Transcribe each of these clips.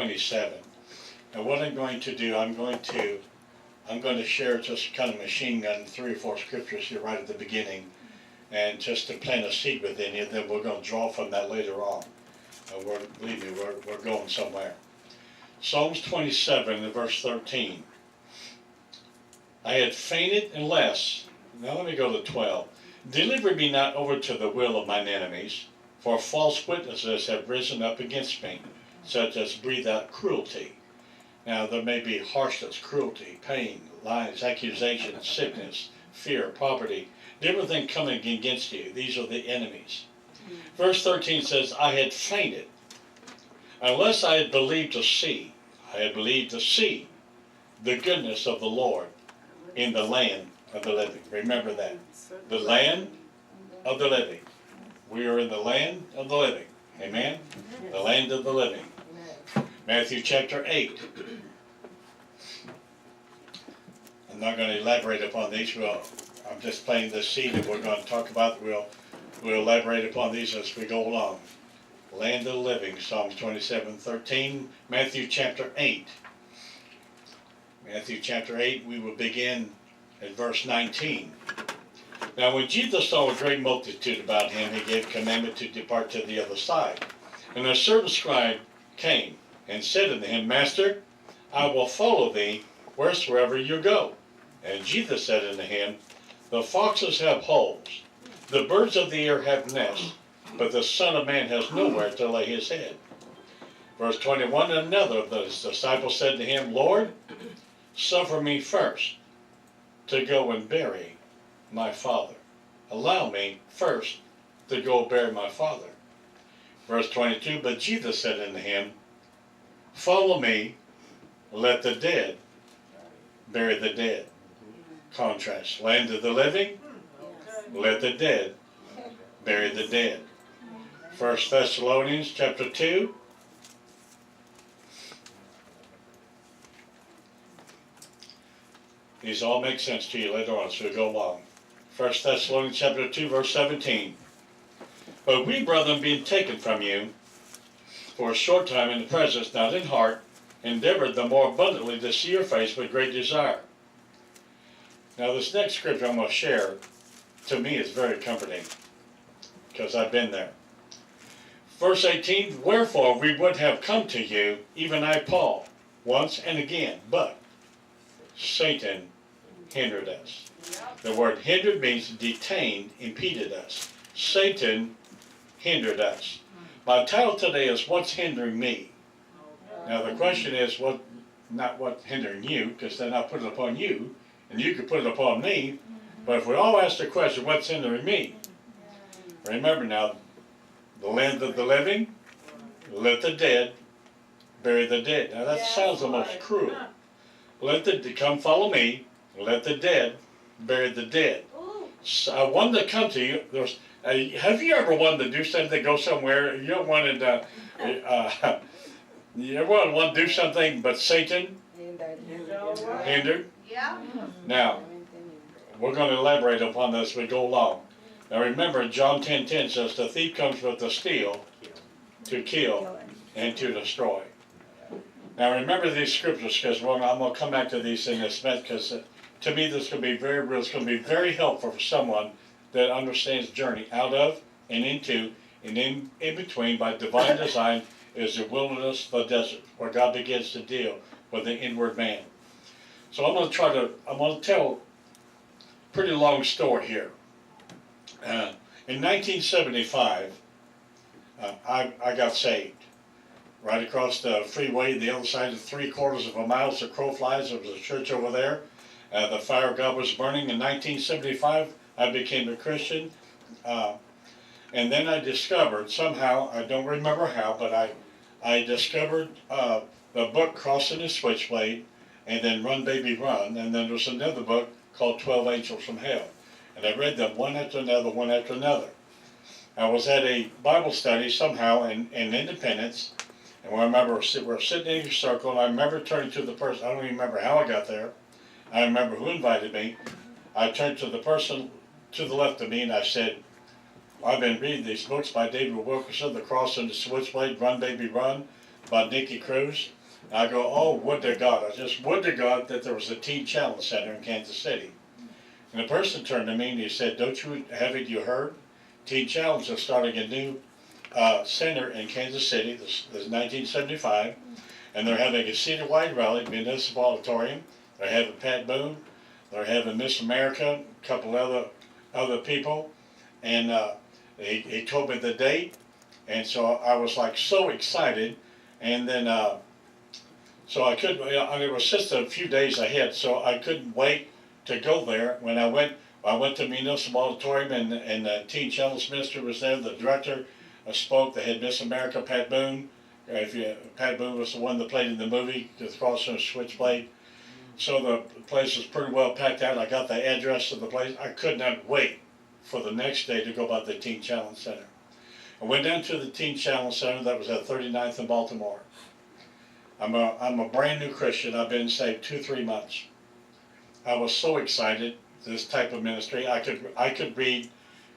27. And what I'm going to do, I'm going to share just kind of machine gun 3 or 4 scriptures here right at the beginning, and just to plant a seed within you. Then we're going to draw from that later on. Believe me, we're going somewhere. Psalms 27 and verse 13. I had fainted unless, now let me go to 12. Deliver me not over to the will of mine enemies, for false witnesses have risen up against me, such as breathe out cruelty. Now there may be harshness, cruelty, pain, lies, accusations, sickness, fear, poverty, different things coming against you. These are the enemies. Verse 13 says, I had fainted, unless I had believed to see. I had believed to see the goodness of the Lord in the land of the living. Remember that. The land of the living. We are in the land of the living. Amen? The land of the living. Matthew chapter 8. I'm not going to elaborate upon these. I'm just planting the seed that we're going to talk about. We'll elaborate upon these as we go along. Land of the living, Psalms 27:13. Matthew chapter 8. Matthew chapter 8, we will begin at verse 19. Now when Jesus saw a great multitude about him, he gave commandment to depart to the other side. And a certain scribe came and said unto him, Master, I will follow thee wheresoever you go. And Jesus said unto him, The foxes have holes, the birds of the air have nests, but the Son of Man has nowhere to lay his head. Verse 21, and another of those disciples said to him, Lord, suffer me first to go and bury my Father. Allow me first to go bury my Father. Verse 22, but Jesus said unto him, Follow me, let the dead bury the dead. Contrast, land of the living, let the dead bury the dead. 1 Thessalonians chapter 2. These all make sense to you later on, so we'll go along. 1 Thessalonians chapter 2, verse 17. But we, brethren, being taken from you for a short time in the presence, not in heart, endeavored the more abundantly to see your face with great desire. Now this next scripture I'm going to share, to me, is very comforting, because I've been there. Verse 18, wherefore we would have come to you, even I, Paul, once and again, but Satan hindered us. The word hindered means detained, impeded us. Satan hindered us. My title today is What's Hindering Me? Now the question is, not what's hindering you, because then I'll put it upon you, and you can put it upon me. But if we all ask the question, what's hindering me? Remember now, the land of the living, let the dead bury the dead. Now that sounds almost cruel. Come follow me, let the dead bury the dead. So I wanted to come to you. Have you ever wanted to do something, go somewhere? You don't want to, you ever want to do something, but Satan hindered? Yeah. Now, we're going to elaborate upon this as we go along. Now remember, John 10:10 says, the thief comes with to steal, to kill, and to destroy. Now remember these scriptures, because I'm going to come back to these in this minute, because to me this is going to be very real. It's going to be very helpful for someone that understands journey out of and into and in between by divine design is the wilderness, the desert, where God begins to deal with the inward man. So I'm going to tell a pretty long story here. In 1975, I got saved. Right across the freeway, the other side of 3/4 of a mile, as the crow flies, there was a church over there. The fire of God was burning. In 1975, I became a Christian. And then I discovered, somehow, I don't remember how, but I discovered the book Crossing the Switchblade, and then Run Baby Run, and then there's another book called 12 Angels from Hell. And I read them one after another, one after another. I was at a Bible study somehow in Independence, and I remember we're sitting in a circle, and I remember turning to the person. I don't even remember how I got there. I remember who invited me. I turned to the person to the left of me, and I said, I've been reading these books by David Wilkerson, The Cross and the Switchblade, Run Baby Run. about Nicky Cruz. I go, oh, would to God. I just would to God that there was a teen challenge center in Kansas City. And the person turned to me and he said, haven't you heard? Teen Challenge is starting a new center in Kansas City. This is 1975. And they're having a citywide rally, municipal auditorium. They're having Pat Boone. They're having Miss America, a couple other people. And he told me the date. And so I was like so excited. And then, so I couldn't, it was just a few days ahead, so I couldn't wait to go there. When I went to Municipal Auditorium and the Teen Challenge Minister was there. The director spoke. They had Miss America, Pat Boone. Pat Boone was the one that played in the movie, Across from Switchblade. So the place was pretty well packed out. I got the address of the place. I could not wait for the next day to go by the Teen Challenge Center. I went down to the Teen Challenge Center. That was at 39th in Baltimore. I'm a brand new Christian. I've been saved 2-3 months. I was so excited. This type of ministry, I could read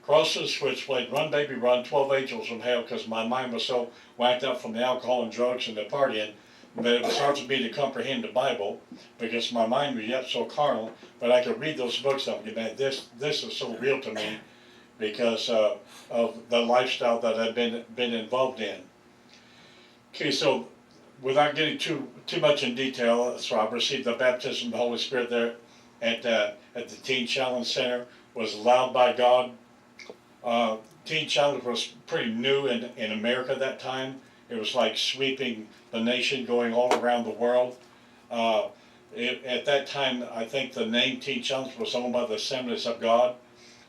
Cross the Switchblade, Run Baby Run, 12 Angels from Hell, because my mind was so whacked up from the alcohol and drugs and the partying that it was hard for me to comprehend the Bible because my mind was yet so carnal. But I could read those books and I'm like, man, this is so real to me because of the lifestyle that I've been involved in. Okay, so without getting too much in detail, so I received the baptism of the Holy Spirit there at the Teen Challenge Center. Was allowed by God. Teen Challenge was pretty new in America at that time. It was like sweeping the nation, going all around the world. At that time, I think the name Teen Challenge was owned by the Assemblies of God.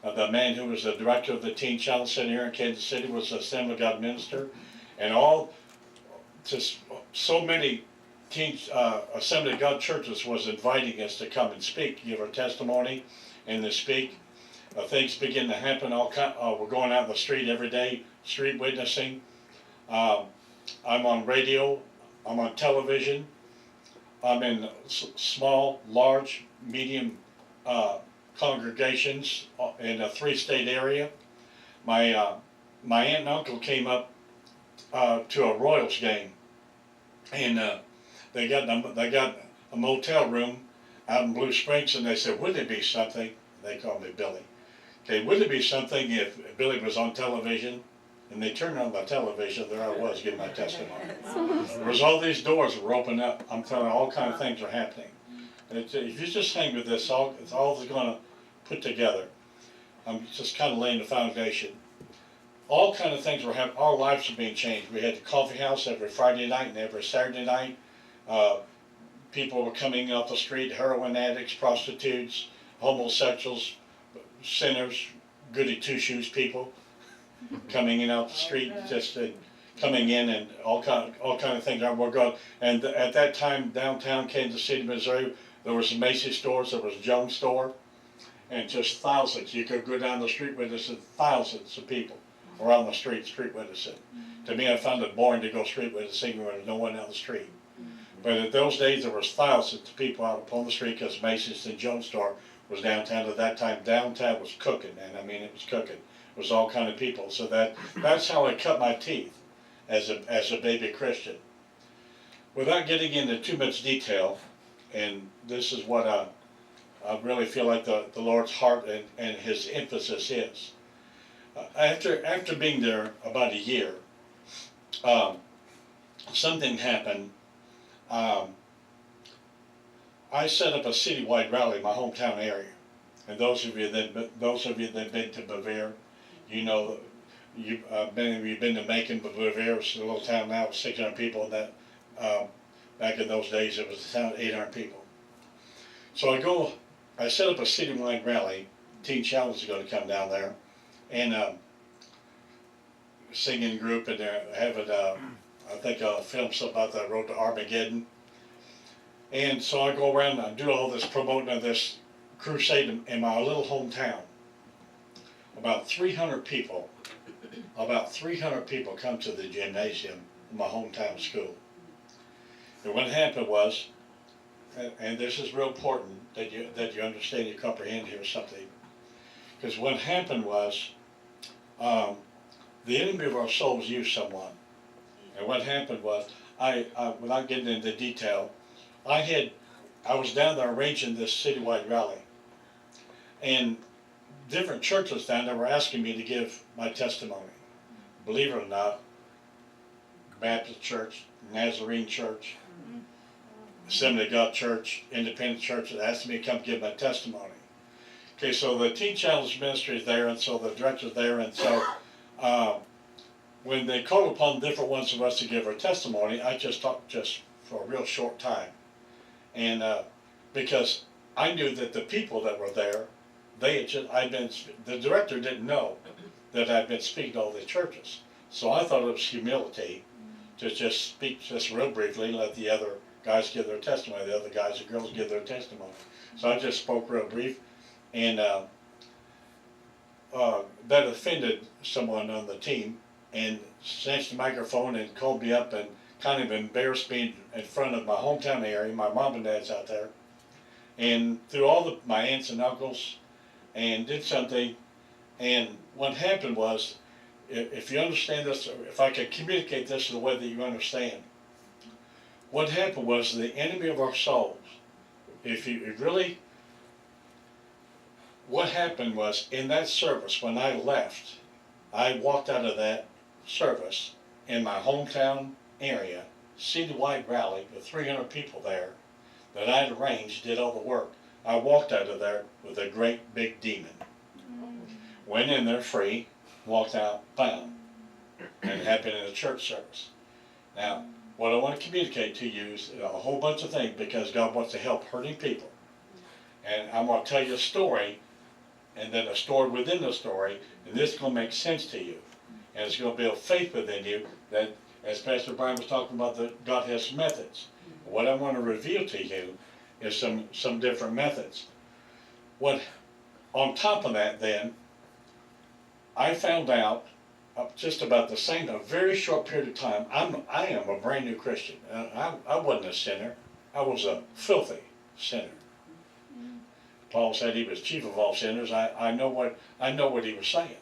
The man who was the director of the Teen Challenge Center here in Kansas City was the Assembly of God minister. And just so many Assembly of God churches was inviting us to come and speak, give our testimony, and to speak. Things begin to happen. We're going out in the street every day, street witnessing. I'm on radio. I'm on television. I'm in small, large, medium congregations in a 3-state area. My aunt and uncle came up to a Royals game, and they got a motel room out in Blue Springs, and they said, "Wouldn't it be something?" They called me Billy. Okay, wouldn't it be something if Billy was on television? And they turned on the television. There I was giving my testimony. There was all these doors that were opening up. I'm telling you, all kinds of things are happening. And if you just hang with this, it's all going to put together. I'm just kind of laying the foundation. All kind of things were happening. Our lives are being changed. We had the coffee house every Friday night and every Saturday night. People were coming off the street, heroin addicts, prostitutes, homosexuals, sinners, goody two-shoes people coming in out the street, just coming in, and all kind of things were going. And at that time, downtown Kansas City, Missouri, there was Macy's stores, there was Jones store, and just thousands. You could go down the street witnessing, thousands of people were on the street witnessing. To me, I found it boring to go street witnessing when there was no one on the street. But in those days, there was thousands of people out upon the street because Macy's and Jones store was downtown. At that time, downtown was cooking, and I mean, it was cooking. It was all kind of people. So that's how I cut my teeth as a baby Christian. Without getting into too much detail, and this is what I really feel like the Lord's heart and His emphasis is. After being there about a year, something happened. I set up a citywide rally in my hometown area, and those of you that've been to Bavaria, you know, many of you have been to Macon, but Bavaria is a little town now with 600 people. And that back in those days, it was a town of 800 people. So I set up a citywide rally. Teen Challenge is going to come down there, and singing group, and they're having I think a film about the road to Armageddon. And so I go around and I do all this promoting of this crusade in my little hometown. About 300 people come to the gymnasium in my hometown school. And what happened was, and this is real important that you understand, you comprehend here something, because what happened was, the enemy of our souls used someone. And what happened was, without getting into detail, I was down there arranging this citywide rally, and different churches down there were asking me to give my testimony. Believe it or not, Baptist Church, Nazarene Church, Assembly of God Church, Independent Church, asked me to come give my testimony. Okay, so the Teen Challenge Ministry is there, and so the director's there, and so when they called upon different ones of us to give our testimony, I just talked just for a real short time. And because I knew that the people that were there, the director didn't know that I'd been speaking to all the churches. So I thought it was humility to just speak just real briefly and let the other guys give their testimony, the other guys and girls give their testimony. So I just spoke real brief, and that offended someone on the team, and snatched the microphone and called me up and kind of embarrassed me in front of my hometown area. My mom and dad's out there, and through all my aunts and uncles, and did something. And what happened was, if you understand this, if I can communicate this in a way that you understand, what happened was the enemy of our souls. What happened was, in that service, when I left, I walked out of that service in my hometown area, citywide rally with 300 people there that I had arranged, did all the work. I walked out of there with a great big demon. Went in there free, walked out bound, and it happened in a church service. Now, what I want to communicate to you is a whole bunch of things, because God wants to help hurting people. And I'm going to tell you a story, and then a story within the story, and this is going to make sense to you. And it's going to build faith within you that, as Pastor Brian was talking about, that God has methods. What I want to reveal to you is some different methods. On top of that then, I found out just about the same, a very short period of time. I am a brand new Christian. I wasn't a sinner. I was a filthy sinner. Paul said he was chief of all sinners. I know what he was saying.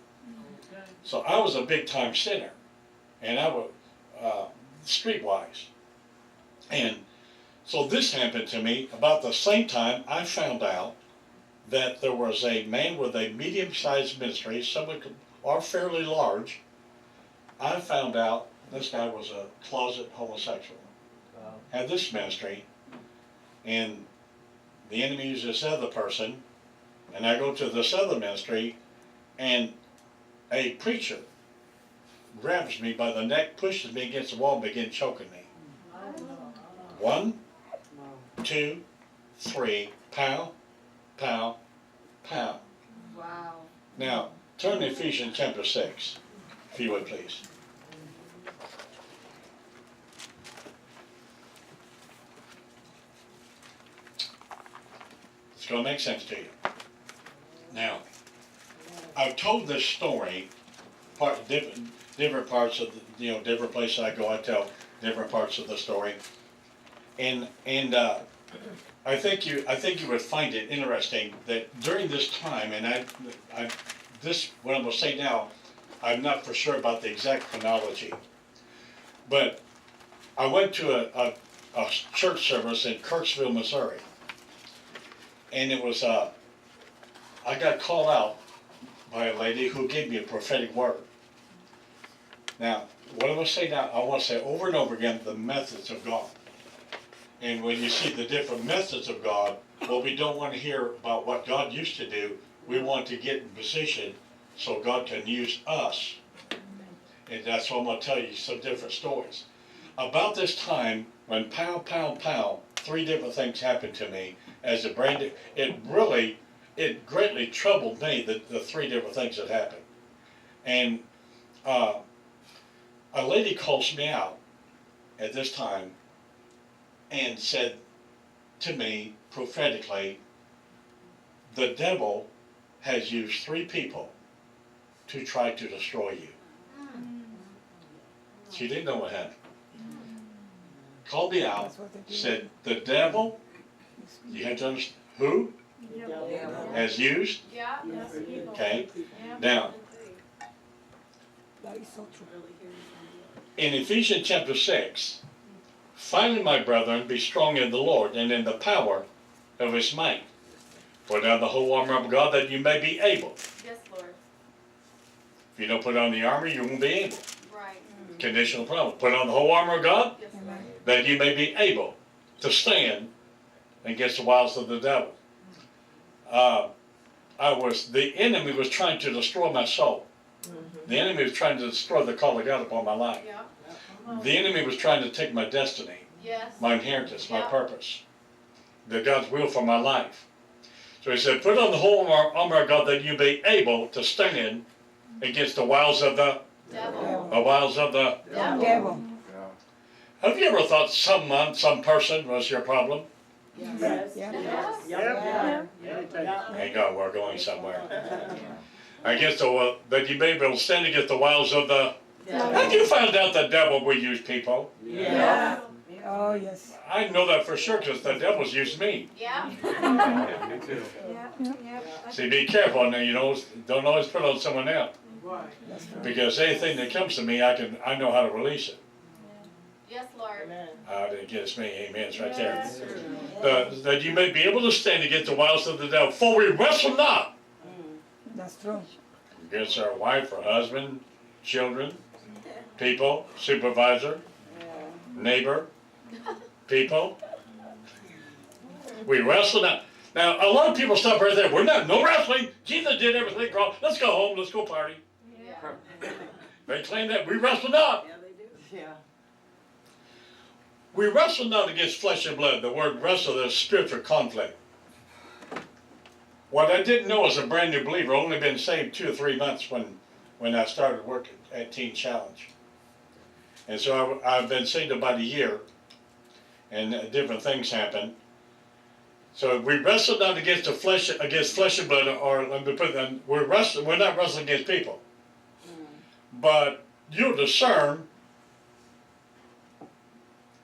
So I was a big time sinner, and I was streetwise. And so this happened to me about the same time. I found out that there was a man with a medium-sized ministry, someone or fairly large. I found out this guy was a closet homosexual. Had this ministry, and the enemy used this other person, and I go to this other ministry, and a preacher grabs me by the neck, pushes me against the wall, and begins choking me. 1, 2, 3, pow, pow, pow. Wow. Now, turn to Ephesians chapter 6, if you would please. It's going to make sense to you. Now, I've told this story, different parts of different places I go. I tell different parts of the story, and I think you would find it interesting that during this time, and what I'm going to say now, I'm not for sure about the exact chronology, but I went to a church service in Kirksville, Missouri, and it was I got called out by a lady who gave me a prophetic word. Now, what I'm going to say now, I want to say over and over again the methods of God. And when you see the different methods of God, well, we don't want to hear about what God used to do. We want to get in position so God can use us. And that's why I'm going to tell you some different stories. About this time, when pow, pow, pow, 3 different things happened to me as a brand new, it greatly troubled me, the 3 different things that happened. And a lady calls me out at this time and said to me prophetically, the devil has used 3 people to try to destroy you. She didn't know what happened. Called me out, said the devil, you have to understand, who? Has used? Yeah. Okay. Now, in Ephesians chapter 6, Finally, my brethren, be strong in the Lord and in the power of his might. Put on the whole armor of God that you may be able. Yes, Lord. If you don't put on the armor, you won't be able. Right. Conditional promise. Put on the whole armor of God Yes, Lord. that you may be able to stand against the wiles of the devil. The enemy was trying to destroy my soul. The enemy was trying to destroy the call of God upon my life. Yeah. The enemy was trying to take my destiny, Yes. my inheritance, my Yeah. purpose, the God's will for my life. So he said, put on the whole armor of God that you be able to stand against the wiles of the Devil. Devil. Have you ever thought someone, some person was your problem? Yes. Yes. Hang on, we're going somewhere. Against the that you may be able to stand against the wiles of the. Have you found out the devil will use people? Yeah. Oh, yes. I know that for sure because the devil's used me. Yeah. Me too. See, be careful now. You know, don't always put on someone else That's right. because anything that comes to me, I know how to release it. Yes, Lord. That gets me. Amen. It's right there. That you may be able to stand against the wiles of the devil. For we wrestle not That's true. against our wife or husband, children, people, supervisor, neighbor, people. We wrestle not. Now, a lot of people stop right there. We're not, no wrestling. Jesus did everything wrong. Let's go home. Let's go party. Yeah. They claim that we wrestle not. Yeah. We wrestle not against flesh and blood. The word wrestle is spiritual conflict. What I didn't know as a brand new believer, only been saved 2 or 3 months when I started working at Teen Challenge. And so I've been saved about a year, and different things happen. So we wrestle not against flesh and blood, or let me put it, we're not wrestling against people. But you'll discern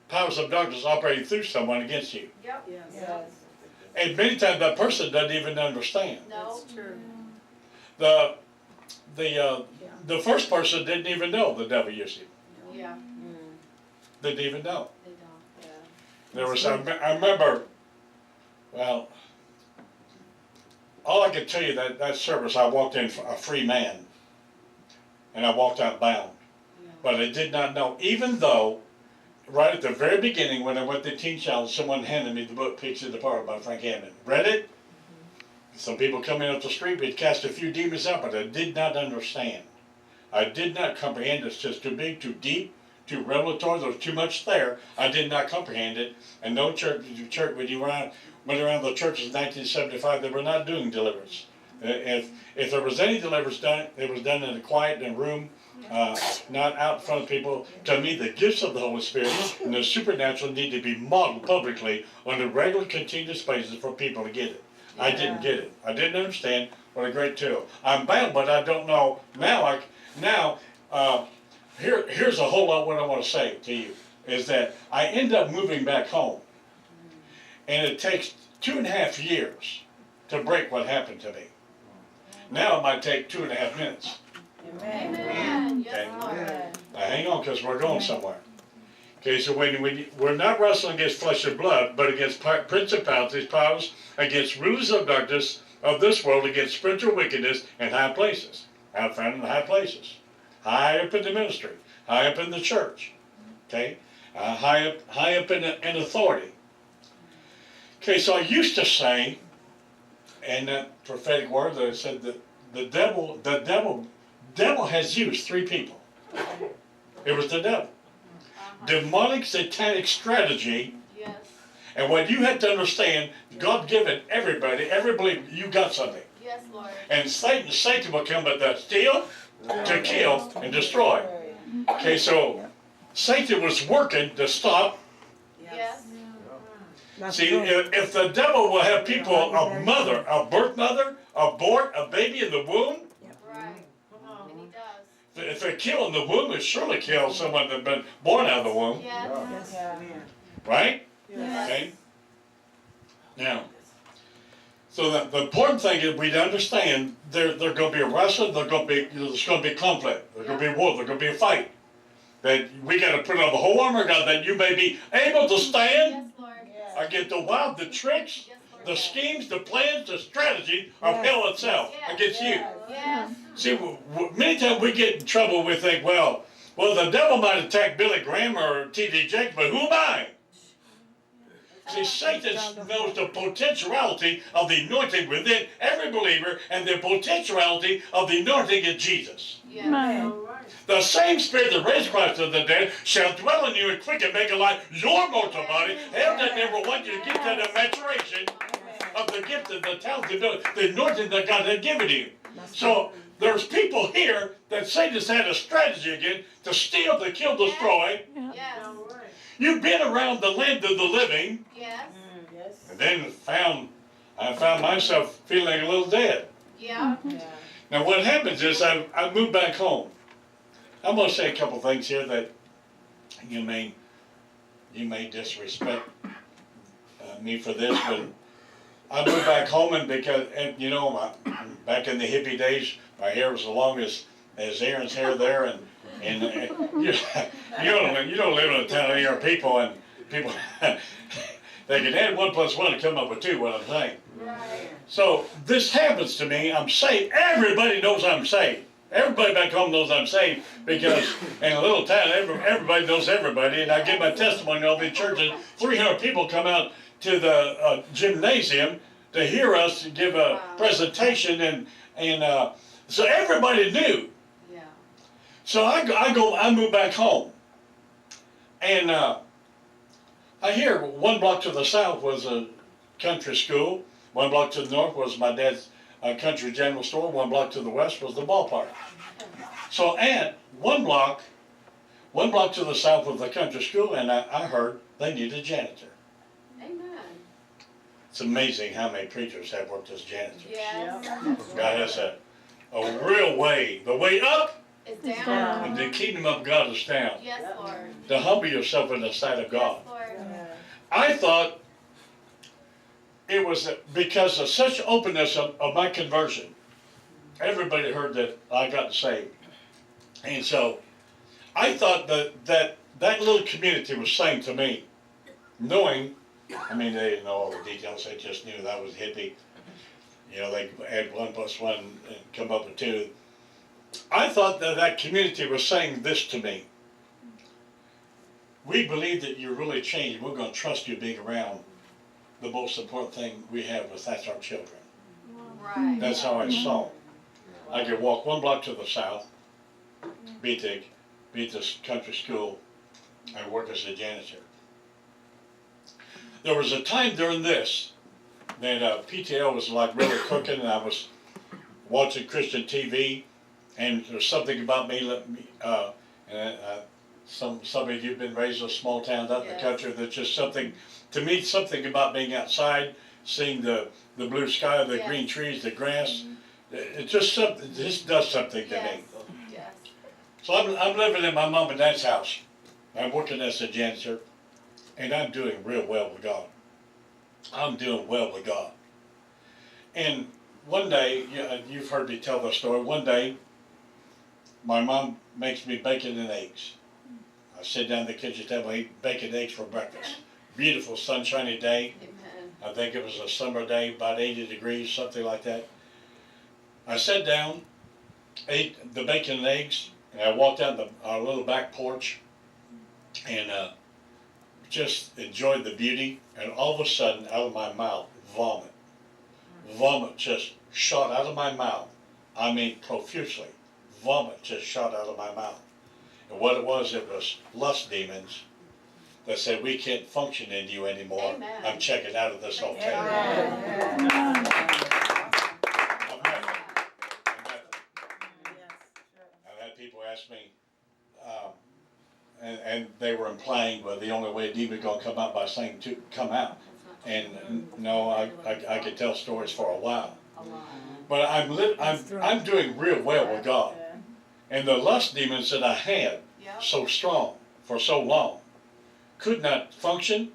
powers of darkness operating through someone against you. Yep. Yes. And many times that person doesn't even understand. No. True. The first person didn't even know the devil used him. Yeah. Didn't even know. They don't. There was I remember, well, all I can tell you that service I walked in a free man, and I walked out bound. But I did not know, even though right at the very beginning when I went to Teen Challenge, someone handed me the book Pigs in the Park by Frank Hammond. Read it. Some people coming up the street, we'd cast a few demons out, but I did not understand. I did not comprehend. It's just too big, too deep, too revelatory. There was too much there. I did not comprehend it. And no church when you went around the churches in 1975, they were not doing deliverance. If there was any deliverance done, it was done in a quiet and room, not out in front of people. To me, the gifts of the Holy Spirit and the supernatural need to be modeled publicly on a regular, continuous basis for people to get it. I didn't get it. I didn't understand. What a great tool. I'm bound, but I don't know. Here's a whole lot what I want to say to you, is that I end up moving back home. And it takes 2.5 years to break what happened to me. Now it might take 2.5 minutes. Amen. Yes, Okay. Lord. Now hang on, because we're going somewhere. Okay, so when we're not wrestling against flesh and blood, but against principalities, powers, against rulers of darkness of this world, against spiritual wickedness in high places. I'm found in high places. High up in the ministry, high up in the church. Okay, high up in authority. Okay, so I used to say, and that prophetic word that I said that the devil has used 3 people. It was the devil. Demonic satanic strategy. Yes. And what you have to understand, God given everybody, every believer, you got something. Yes, Lord. And Satan will come but to steal, to kill, and destroy. Okay, so Satan was working to stop. Yes. That's See, true. if the devil will have people, a birth mother, abort a baby in the womb, Right. And he does. if they kill in the womb, it surely kills someone that's been born out of the womb, Yes. right? Yes. Okay. Now, so the important thing is we understand there's going to be a wrestle, there's going to be conflict, there's going to be war, there's going to be a fight. that we got to put on the whole armor of God that you may be able to stand Yes, Lord. against the wild, the tricks, Yes, Lord. the schemes, the plans, the strategy of Yes. hell itself Yes. against you. Yes. See, many times we get in trouble. We think, well, the devil might attack Billy Graham or T.D. Jakes, but who am I? See, Satan knows the potentiality of the anointing within every believer and the potentiality of the anointing in Jesus. Yes. The same spirit that raised Christ from the dead shall dwell in you and quicken, make alive your mortal body. Hell that never want you to get to the maturation of the gift of the talent, the anointing that God had given you. So there's people here that Satan's had a strategy again to steal, to kill, destroy. Yes. You've been around the land of the living, Yes. and then I found myself feeling a little dead. Yeah. Now what happens is I moved back home. I'm going to say a couple things here that you may disrespect me for this, but I moved back home, and because back in the hippie days, my hair was as long as Aaron's hair there, and you don't live in a town of young people, and people they can add 1 + 1 and come up with 2. What I'm saying. Right. So this happens to me. I'm saved. Everybody knows I'm saved. Everybody back home knows I'm saved because in a little town, everybody knows everybody. And I give my testimony in all these churches. 300 people come out to the gymnasium to hear us give a presentation, and so everybody knew. Yeah. So I move back home, and I hear 1 block to the south was a country school. 1 block to the north was my dad's country general store. 1 block to the west was the ballpark. So at 1 block to the south was the country school, and I heard they needed a janitor. Amen. It's amazing how many preachers have worked as janitors. Yes. God has a real way. The way up, It's down. and the kingdom of God is down. Yes, Lord. To humble yourself in the sight of God. Yes, Lord. I thought it was because of such openness of my conversion. Everybody heard that I got saved. And so I thought that little community was saying to me, knowing, they didn't know all the details, they just knew that I was hippie. They add 1 + 1 and come up with 2. I thought that community was saying this to me. We believe that you're really changed. We're going to trust you being around. The most important thing we have is that's our children. Right. That's how I saw. I could walk 1 block to the south, beat this country school, and work as a janitor. There was a time during this that PTL was like really cooking, and I was watching Christian TV, and there's something about me, some of you've been raised in small towns out in the country, that's just something, to me, something about being outside, seeing the blue sky, the green trees, the grass. It just does something to me. Yes. So I'm living in my mom and dad's house. I'm working as a janitor, and I'm doing real well with God. I'm doing well with God. And one day, you've heard me tell the story, one day, my mom makes me bacon and eggs. I sit down at the kitchen table, eat bacon and eggs for breakfast. Beautiful sunshiny day. Amen. I think it was a summer day, about 80 degrees, something like that. I sat down, ate the bacon and eggs, and I walked out our little back porch and just enjoyed the beauty. And all of a sudden, out of my mouth, vomit. Vomit just shot out of my mouth. I mean, profusely. Vomit just shot out of my mouth. And what it was lust demons that said, we can't function in you anymore. Amen. I'm checking out of this hotel. I've had people ask me, and they were implying, well, the only way a demon going to come out by saying to come out. And no, I could tell stories for a while. But I'm doing real well with God. And the lust demons that I had so strong for so long could not function.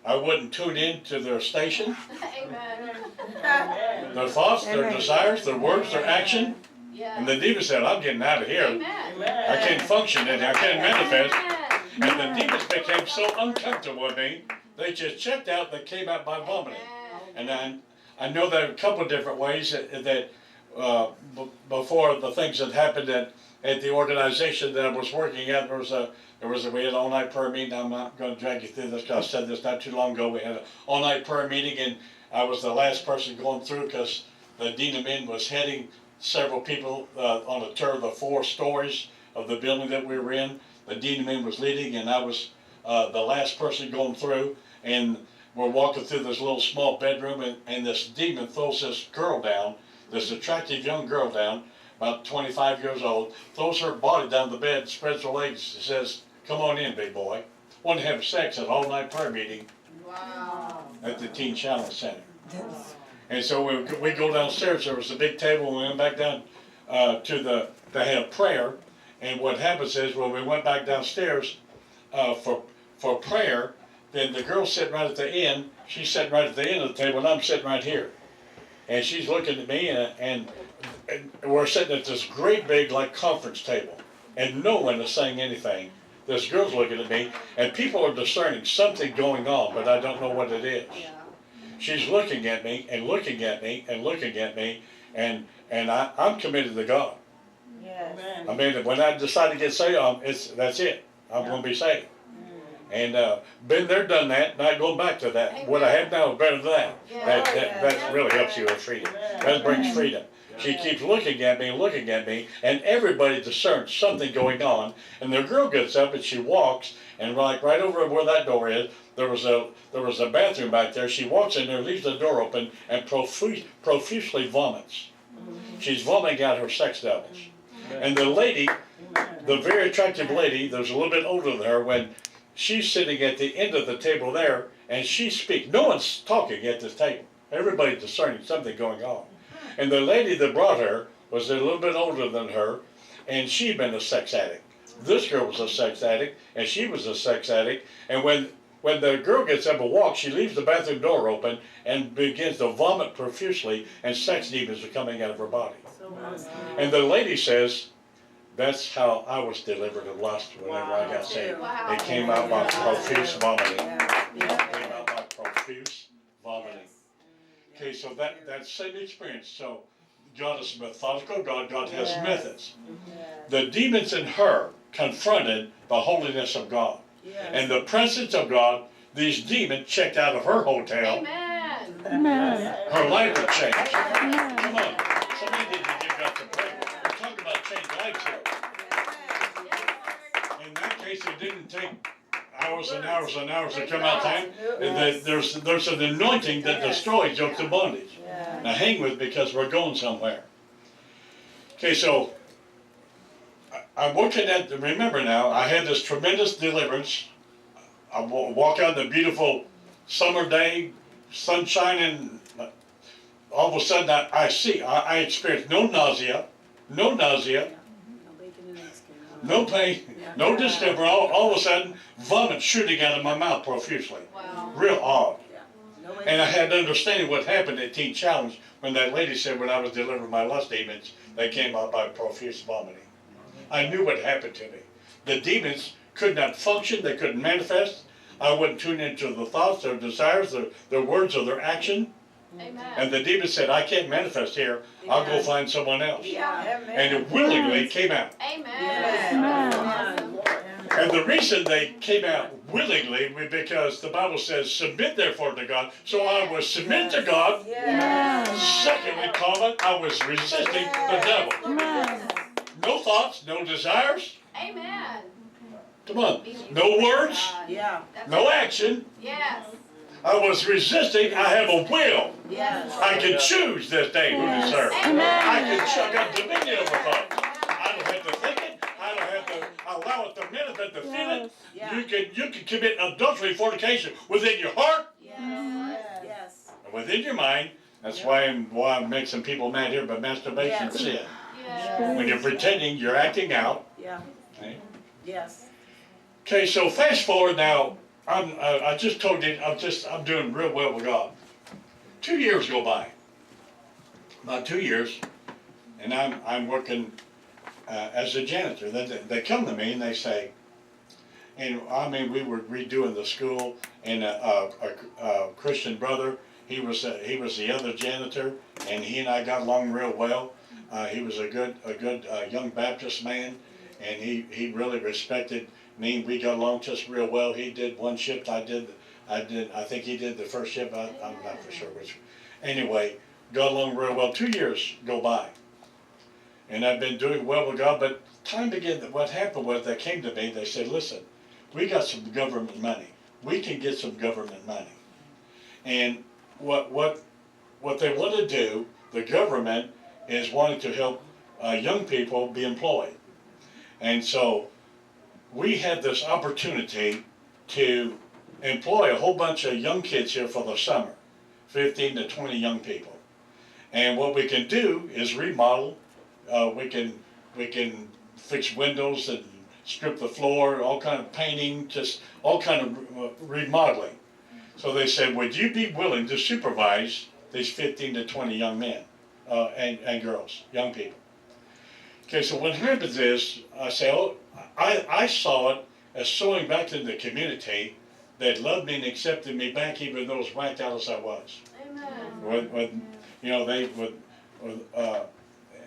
I wouldn't tune in to their station. Amen. Their thoughts, their desires, their words, their action. Yeah. And the demon said, I'm getting out of here. Amen. I can't function in here. I can't manifest. Amen. And the demons became so uncomfortable with me, they just checked out, they came out by vomiting. Amen. And I know there are a couple of different ways that before the things that happened at the organization that I was working at, we had an all-night prayer meeting. I'm not going to drag you through this because I said this not too long ago. We had an all-night prayer meeting, and I was the last person going through because the Dean of Men was heading several people on a tour of the 4 stories of the building that we were in. The Dean of Men was leading, and I was the last person going through, and we're walking through this little small bedroom, and this demon throws this girl down, this attractive young girl down, about 25 years old, throws her body down the bed, spreads her legs, says, come on in, big boy. Want to have sex at an all-night prayer meeting Wow. at the Teen Challenge Center. And so we go downstairs, there was a big table, and we went back down to have prayer. And what happens is when we went back downstairs for prayer, then the girl's sitting right at the end, she's sitting right at the end of the table, and I'm sitting right here. And she's looking at me, and we're sitting at this great big like conference table, and no one is saying anything. This girl's looking at me, and people are discerning something going on, but I don't know what it is. She's looking at me, and looking at me, and looking at me, and I'm committed to God. Yes. I mean, when I decide to get saved, that's it. I'm going to be saved. And been there, done that, not going back to that. Amen. What I have now is better than that. Yeah. That really helps you with freedom. That brings freedom. She keeps looking at me, and everybody discerns something going on. And the girl gets up and she walks, and like right over where that door is, there was a bathroom back there. She walks in there, leaves the door open, and profusely vomits. She's vomiting out her sex devils. And the lady, the very attractive lady, there's a little bit older than her, when she's sitting at the end of the table there, and she speaks. No one's talking at this table. Everybody's discerning something going on. And the lady that brought her was a little bit older than her, and she'd been a sex addict. This girl was a sex addict, and she was a sex addict. And when the girl gets up and walks, she leaves the bathroom door open and begins to vomit profusely, and sex demons are coming out of her body. And the lady says, that's how I was delivered of lust whenever I got saved. Wow. It came out by profuse vomiting. It came out by profuse vomiting. Okay, so that same experience. So God is methodical. God has methods. The demons in her confronted the holiness of God. And the presence of God, these demons checked out of her hotel. Amen. Her life would change. Come on. Somebody need to give God some praise. We're talking about changed lives here. In that case, it didn't take hours and hours and hours to come out time. There's an anointing that destroys yokes of bondage. Now hang with because we're going somewhere. Okay, so I'm looking at, remember now, I had this tremendous deliverance. I walk out in a beautiful summer day, sunshine, and all of a sudden I experience no nausea, no pain, no discomfort. All of a sudden, vomit shooting out of my mouth profusely. Wow. Real odd. And I had to understand what happened at Teen Challenge when that lady said when I was delivering my lust demons, they came out by profuse vomiting. I knew what happened to me. The demons could not function, they couldn't manifest. I wouldn't tune into the thoughts, their desires, their words, or their action. Amen. And the demon said, I can't manifest here, I'll go find someone else. Yeah. And it willingly came out. Amen. And the reason they came out willingly was because the Bible says, submit therefore to God. So I was submitting to God. Secondly, comma, I was resisting the devil. No thoughts, no desires. Amen. Come on. No words, no action. Yes. I was resisting. I have a will. I can choose this day who to serve. I got dominion over thoughts. I don't have to think it. I don't have to allow it to manifest to feel it. You can commit adultery, fornication within your heart and within your mind. That's why I'm making some people mad here, but masturbation is sin. Yes. When you're pretending, you're acting out. Okay? Yes. Okay, so fast forward now. I just told you I'm doing real well with God. 2 years go by. About 2 years, and I'm working as a janitor. They come to me and they say, and I mean, we were redoing the school, and a Christian brother, he was the other janitor, and he and I got along real well. He was a good young Baptist man, and he really respected me. We got along just real well. He did one shift, I think he did the first shift. I'm not for sure which. Anyway, got along real well. 2 years go by, and I've been doing well with God. But time began. What happened was they came to me. They said, "Listen, we got some government money. We can get some government money." And what they want to do, the government is wanting to help young people be employed. And so we had this opportunity to employ a whole bunch of young kids here for the summer, 15 to 20 young people. And what we can do is remodel. We can fix windows and strip the floor, all kind of painting, just all kind of remodeling. So they said, would you be willing to supervise these 15 to 20 young men and girls, young people? Okay, so what happens is, I say, oh, I saw it as sowing back to the community that loved me and accepted me back, even though it was whacked out as I was. Amen. When you know, they would,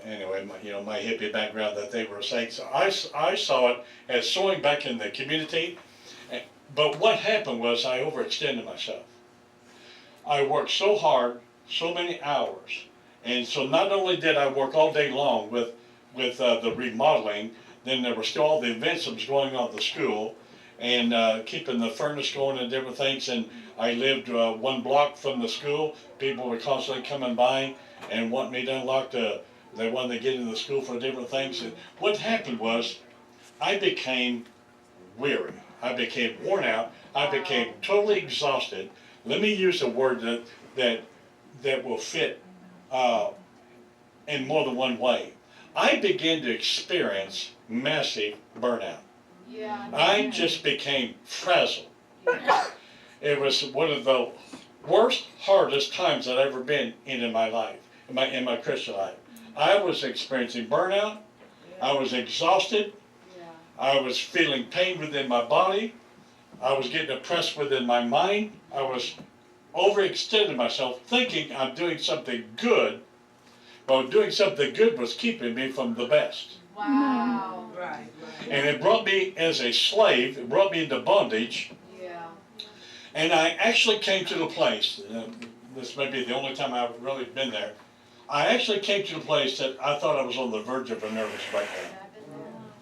anyway, my hippie background that they were saying. So I saw it as sowing back in the community. But what happened was I overextended myself. I worked so hard, so many hours. And so not only did I work all day long with the remodeling, then there were still all the events that was going on at the school, and keeping the furnace going and different things. And I lived 1 block from the school. People were constantly coming by and wanting me to unlock they wanted to get into the school for different things. And what happened was I became weary. I became worn out. I became totally exhausted. Let me use a word that will fit in more than one way. I began to experience massive burnout. Yeah. I just became frazzled. It was one of the worst, hardest times I've ever been in my life, in my Christian life. I was experiencing burnout. I was exhausted. I was feeling pain within my body. I was getting oppressed within my mind. I was overextending myself, thinking I'm doing something good, but doing something good was keeping me from the best. Wow. Right. And it brought me as a slave, it brought me into bondage. Yeah. And I actually came to the place, this may be the only time I've really been there, I actually came to the place that I thought I was on the verge of a nervous breakdown.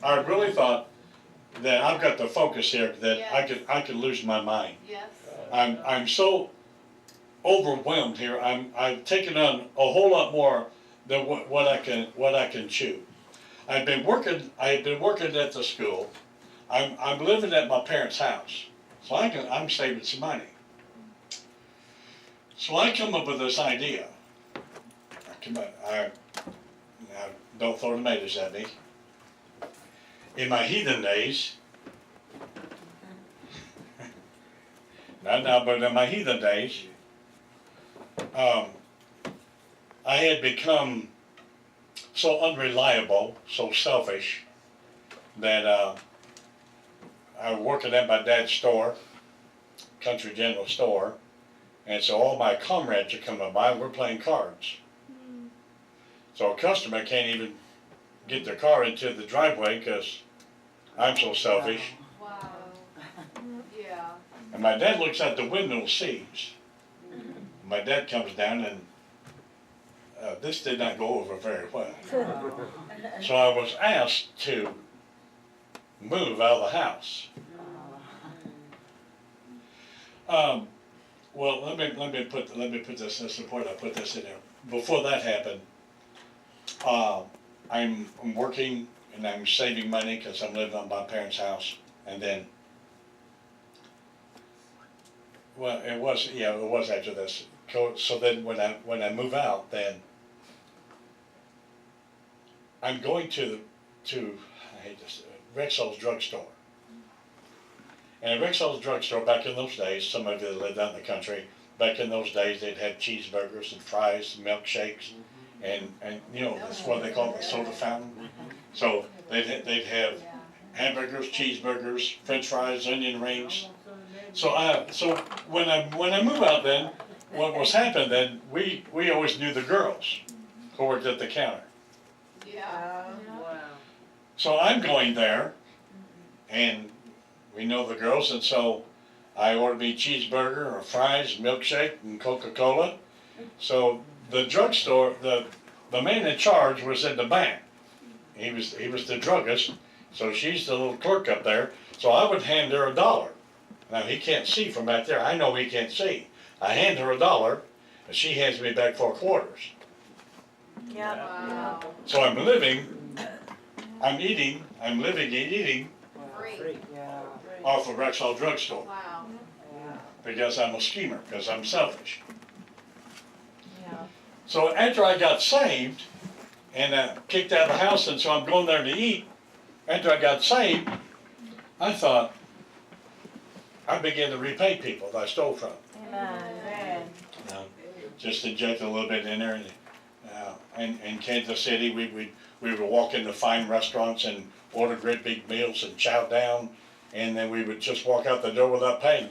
I really thought that I've got the focus here that Yes. I could lose my mind. Yes. I'm so overwhelmed here. I've taken on a whole lot more than what I can chew. I had been working at the school. I'm living at my parents' house, so I'm saving some money. So I come up with this idea. I don't throw tomatoes at me. In my heathen days, not now, but in my heathen days, I had become so unreliable, so selfish, that I was working at my dad's store, Country General store, and so all my comrades are coming by and we're playing cards. So a customer can't even get their car into the driveway because I'm so selfish. Wow. Yeah. And my dad looks out the window and sees. My dad comes down and this did not go over very well. So I was asked to move out of the house. Well, let me put this. That's important. I put this in there. Before that happened, I'm working and I'm saving money because I'm living on my parents' house, and then, well, it was after this. So then when I move out, then I'm going to I hate this, Rexall's drugstore. And at Rexall's drugstore back in those days, some of you that lived out in the country, back in those days they'd have cheeseburgers and fries and milkshakes. and you know, that's what they call the soda fountain. So they'd have hamburgers, cheeseburgers, French fries, onion rings. So when I move out then, what was happening then, we always knew the girls who worked at the counter. Yeah. Wow. So I'm going there, and we know the girls, and so I ordered me cheeseburger or fries, milkshake, and Coca-Cola. So the drugstore, the man in charge was in the back. He was the druggist, so she's the little clerk up there. So I would hand her $1. Now he can't see from back there. I know he can't see. I hand her $1, and she hands me back 4 quarters. Yeah. Wow. So I'm living and eating Free. Yeah. off of Rexall Drugstore Wow. because I'm a schemer, because I'm selfish. Yeah. So after I got saved and kicked out of the house, and so I'm going there to eat, after I got saved, I thought I began to repay people that I stole from. Amen. Just inject a little bit in there. And in Kansas City, we would walk into fine restaurants and order great big meals and chow down, and then we would just walk out the door without paying.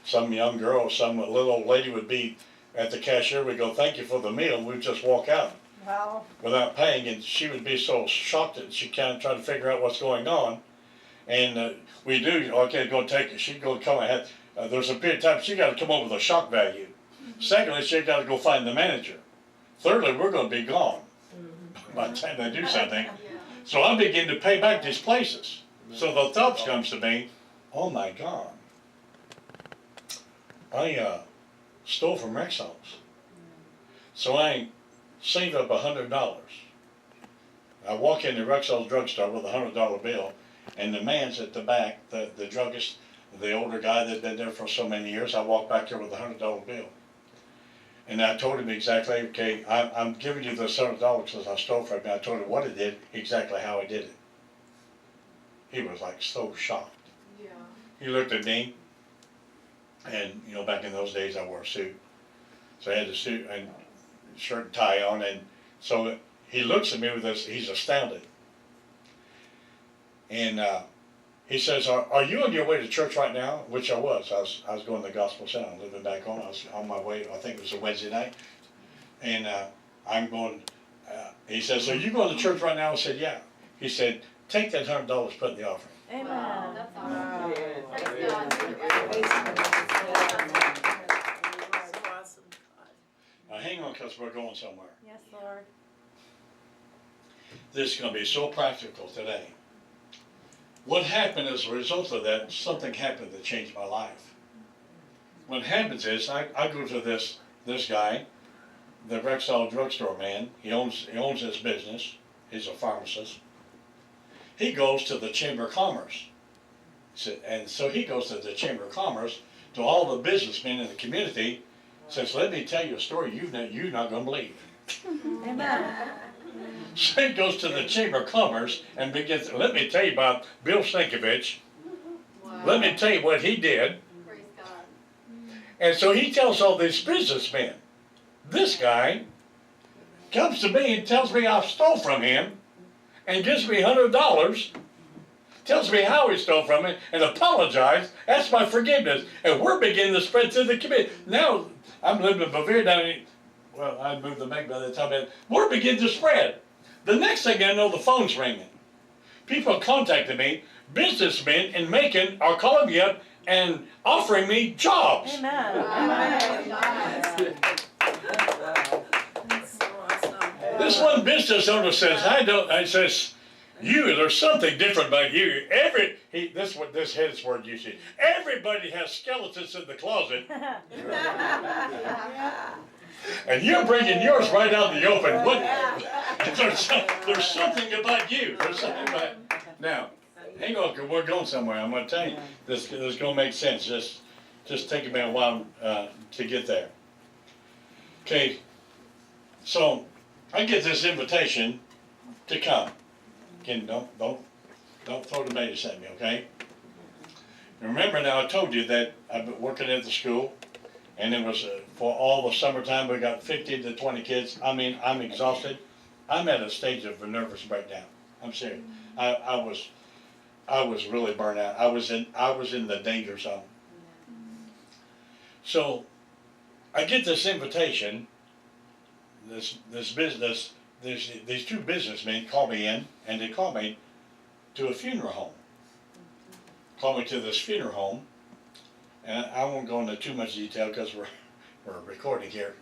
Some young girl, some little old lady would be at the cashier. We'd go, "Thank you for the meal," and we'd just walk out Wow. without paying, and she would be so shocked that she kind of tried to figure out what's going on. And we do, okay, go take it. She'd go come ahead. There's a period of time she got to come up with a shock value. Secondly, she got to go find the manager. Thirdly, we're going to be gone by the time they do something. So I begin to pay back these places. So the thought comes to me, oh my God, I stole from Rexall's. So I save up $100. I walk into Rexall's drugstore with a $100 bill, and the man's at the back, the druggist, the older guy that'd been there for so many years. I walked back there with a $100 bill. And I told him exactly, okay, I'm giving you this $100 because I stole from him. I told him what I did, exactly how I did it. He was like so shocked. Yeah. He looked at me, and you know, back in those days I wore a suit. So I had the suit and shirt and tie on, and so he looks at me with this, he's astounded. And he says, are you on your way to church right now? Which I was. I was going to the gospel center, living back home. I was on my way, I think it was a Wednesday night. And I'm going, he says, are you going to church right now? I said, yeah. He said, take that $100, put in the offering. Amen. Wow, that's awesome. Wow. Praise God. So awesome. Now hang on, because we're going somewhere. Yes, Lord. This is going to be so practical today. What happened as a result of that, something happened that changed my life. What happens is, I go to this guy, the Rexall drugstore man. He owns his business. He's a pharmacist. He goes to the Chamber of Commerce. And so he goes to the Chamber of Commerce, to all the businessmen in the community, says, let me tell you a story you're not going to believe. Amen. So he goes to the Chamber of Commerce and begins, let me tell you about Bill Stankovich. Wow. Let me tell you what he did. Praise God. And so he tells all these businessmen. This guy comes to me and tells me I stole from him and gives me $100, tells me how he stole from it, and apologized, asks my forgiveness, and we're beginning to spread through the community. Now, I'm living in Bavaria down here. Well, I'd moved to Macon by the time, we're beginning to spread. The next thing I know, the phone's ringing. People contacting me, businessmen in Macon are calling me up and offering me jobs. Amen. Wow. Amen. That's so awesome. This one business owner says, I says, there's something different about you. This head's word you see. Everybody has skeletons in the closet, and you're bringing yours right out in the open. There's something about you. There's something about. Now, hang on, 'cause we're going somewhere. I'm going to tell you, this is going to make sense. Just take me a while to get there. Okay, so I get this invitation to come. Again, don't throw tomatoes at me, okay? Remember now, I told you that I've been working at the school, and it was for all the summertime. We got 15 to 20 kids. I mean, I'm exhausted. I'm at a stage of a nervous breakdown. I'm serious. I was really burnt out. I was in the danger zone. So I get this invitation. This business. These two businessmen call me in, and they call me to a funeral home. Call me to this funeral home, and I won't go into too much detail because we're recording here.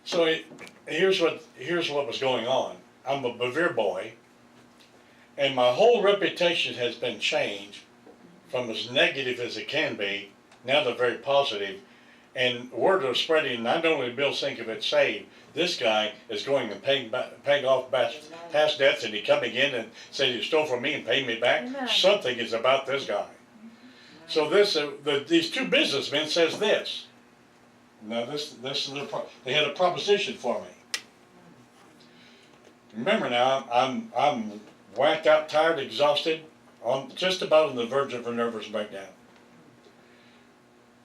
So here's what was going on. I'm a Bevere boy, and my whole reputation has been changed from as negative as it can be now to very positive. And word was spreading. Not only Bill Sinkovich saved, this guy is going and paying off past debts, and he coming in and said he stole from me and paid me back. Amen. Something is about this guy. So these two businessmen says this. Now this is they had a proposition for me. Remember now, I'm whacked out, tired, exhausted, just about on the verge of a nervous breakdown.